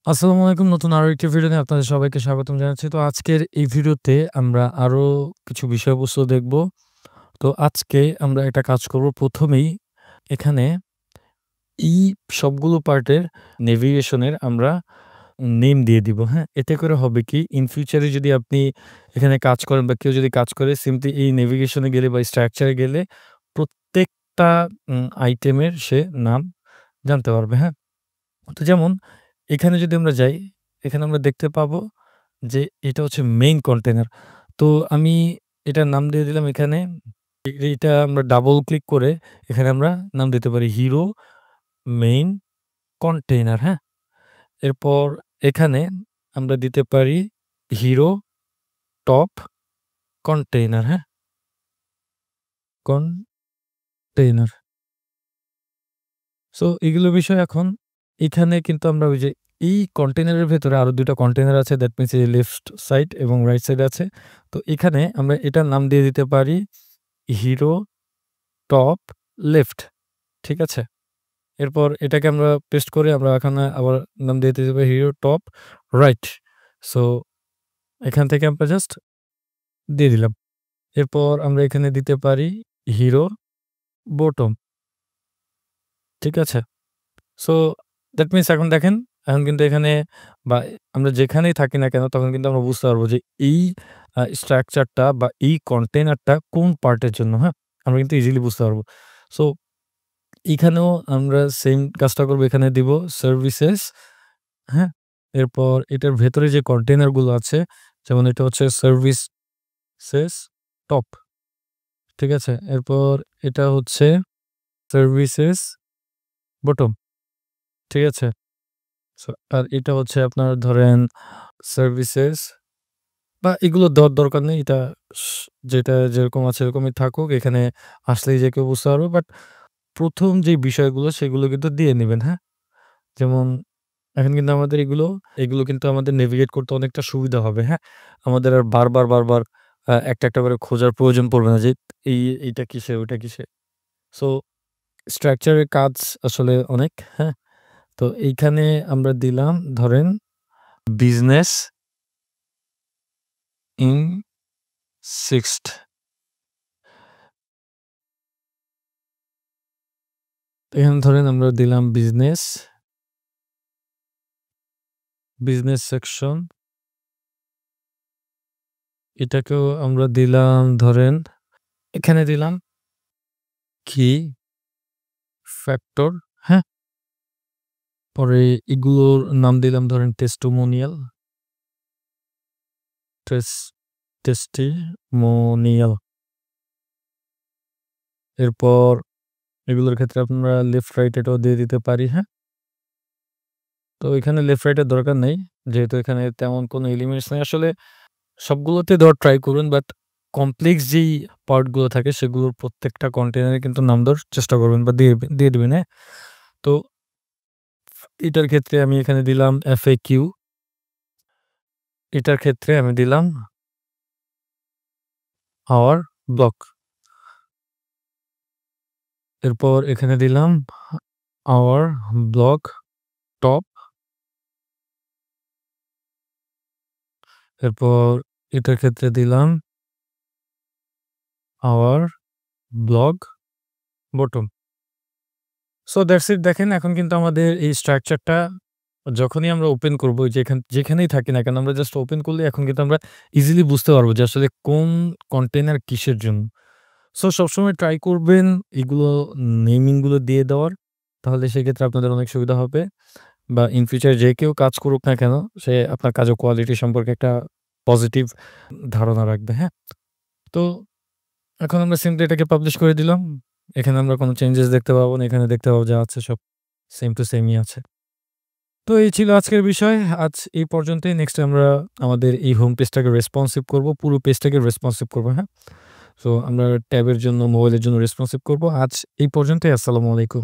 আসসালামু আলাইকুম। নতুন আরো একটি ভিডিও নিয়ে আপনাদের সবাইকে স্বাগতম জানাচ্ছি। তো আজকের এই ভিডিওতে আমরা আরো কিছু বিষয়বস্তু দেখব। তো আজকে আমরা একটা কাজ করব। ১ম এই এখানে এই সবগুলো পার্টের নেভিগেশন এর আমরা নেম দিয়ে দিব, হ্যাঁ? এতে করে হবে কি ইন ফিউচার এ যদি আপনি এখানে কাজ করেন বা কেউ যদি কাজ করে সিম্পলি এই নেভিগেশন এ গেলে বা স্ট্রাকচার এ গেলে প্রত্যেকটা আইটেমের সে নাম জানতে পারবে, হ্যাঁ? তো যেমন এখানে যদি আমরা যাই, এখানে আমরা দেখতে পাবো যে এটা হচ্ছে মেইন কন্টেইনার। তো আমি এটার নাম দিয়ে দিলাম এখানে এইটা আমরা ডাবল ক্লিক করে এখানে আমরা নাম দিতে পারি হিরো মেইন কন্টেইনার, হ্যাঁ? এরপর এখানে আমরা দিতে পারি হিরো টপ কন্টেইনার, হ্যাঁ? কন্টেইনার। সো এগুলো বিষয় এখন এখানে কিন্তু আমরা ওই যে এই কন্টেইনারের ভেতরে আরো ২ টা কন্টেইনার আছে দ্যাট মিনস এই লেফট সাইড এবং রাইট সাইড আছে। তো এখানে আমরা এটার নাম দিয়ে দিতে পারি হিরো টপ লেফট। ঠিক আছে? এরপর এটাকে আমরা পেস্ট করে আমরা এখানে আবার নাম দিয়ে দিতে পারি হিরো টপ রাইট। সো এখান থেকে আমরা জাস্ট দিয়ে দিলাম। এরপর আমরা এখানে দিতে পারি হিরো বটম। ঠিক আছে? সো দ্যাট মিনস এখন দেখেন, এখন কিন্তু এখানে বা আমরা যেখানেই থাকি না কেন তখন কিন্তু আমরা বুঝতে পারবো যে এই স্ট্রাকচারটা বা এই কন্টেইনারটা কোন পার্টের জন্য, হ্যাঁ? আমরা কিন্তু ইজিলি বুঝতে পারবো। সো এখানেও আমরা সেম কাজটা করব। এখানে দিব সার্ভিসেস, হ্যাঁ? এরপর এটার ভেতরে যে কন্টেইনার গুলো আছে যেমন এটা হচ্ছে সার্ভিসেস টপ। ঠিক আছে? এরপর এটা হচ্ছে সার্ভিসেস বটম। ঠিক আছে? সো আর এটা হচ্ছে আপনার ধরেন সার্ভিসেস বা এগুলো দেওয়ার দরকার নেই। এটা স যেটা যেরকম আছে এরকমই থাকুক। এখানে আসলেই যে কেউ বুঝতে পারবে। বাট ১ম যে বিষয়গুলো সেগুলো কিন্তু দিয়ে নিবেন, হ্যাঁ? যেমন এখন কিন্তু আমাদের এগুলো কিন্তু আমাদের নেভিগেট করতে অনেকটা সুবিধা হবে, হ্যাঁ? আমাদের আর বারবার একটা করে খোঁজার প্রয়োজন পড়বে না যে এইটা কিসের, ওইটা কিসের। সো স্ট্রাকচার এর কাজ আসলে অনেক, হ্যাঁ? তো এইখানে আমরা দিলাম ধরেন বিজনেস ইন 6th এখানে ধরেন আমরা দিলাম বিজনেস সেকশন। এটাকেও আমরা দিলাম ধরেন এখানে দিলাম কি ফ্যাক্টর, হ্যাঁ? পরে এগুলোর নাম দিলাম ধরেন টেস্টিমোনিয়াল, টেস টেস্টিমোনিয়াল। এরপর এগুলোর ক্ষেত্রে আপনারা লেফট রাইট এটাও দিয়ে দিতে পারি, হ্যাঁ? তো এখানে লেফট রাইট এর দরকার নেই। যেহেতু এখানে তেমন কোনো এলিমেন্টস নাই। আসলে সবগুলোতে দেওয়ার ট্রাই করবেন বাট কমপ্লেক্স যেই পার্ট গুলো থাকে সেগুলোর প্রত্যেকটা কন্টেইনারে কিন্তু নাম দেওয়ার চেষ্টা করবেন বা দিয়ে দিবেন, হ্যাঁ? তো এটার ক্ষেত্রে আমি এখানে দিলাম FAQ, এটার ক্ষেত্রে আমি দিলাম আওয়ার ব্লক। এরপর এখানে দিলাম আওয়ার ব্লক টপ। এরপর এটার ক্ষেত্রে দিলাম our block bottom. So that's it. দেখেন এখন কিন্তু আমাদের এই স্ট্রাকচারটা যখনই আমরা ওপেন করব যেখানেই থাকি না কেন আমরা জাস্ট ওপেন করলে এখন কিন্তু আমরা ইজিলি বুঝতে পারবো যে আসলে কোন কন্টেইনার কিসের জন্য। সো সবসময় ট্রাই করবেন এগুলো নেমিং গুলো দিয়ে দেওয়ার। তাহলে সেক্ষেত্রে আপনাদের অনেক সুবিধা হবে। বা ইন ফিউচার যে কেউ কাজ করুক না কেন সে আপনার কাজের কোয়ালিটি সম্পর্কে একটা পজিটিভ ধারণা রাখবে, হ্যাঁ? তো এখন আমরা সিম্পলি এটাকে পাবলিশ করে দিলাম। এখানে আমরা কোনো চেঞ্জেস দেখতে পাবো না। এখানে দেখতে পাবো যা আছে সব সেম টু সেমই আছে। তো এই ছিল আজকের বিষয়। আজ এই পর্যন্তই। নেক্সট আমরা আমাদের এই হোম পেজটাকে রেসপন্সিভ করব। পুরো পেজটাকে রেসপন্সিভ করব, হ্যাঁ? সো আমরা ট্যাবের জন্য, মোবাইলের জন্য রেসপন্সিভ করব। আজ এই পর্যন্তই। আসসালামু আলাইকুম।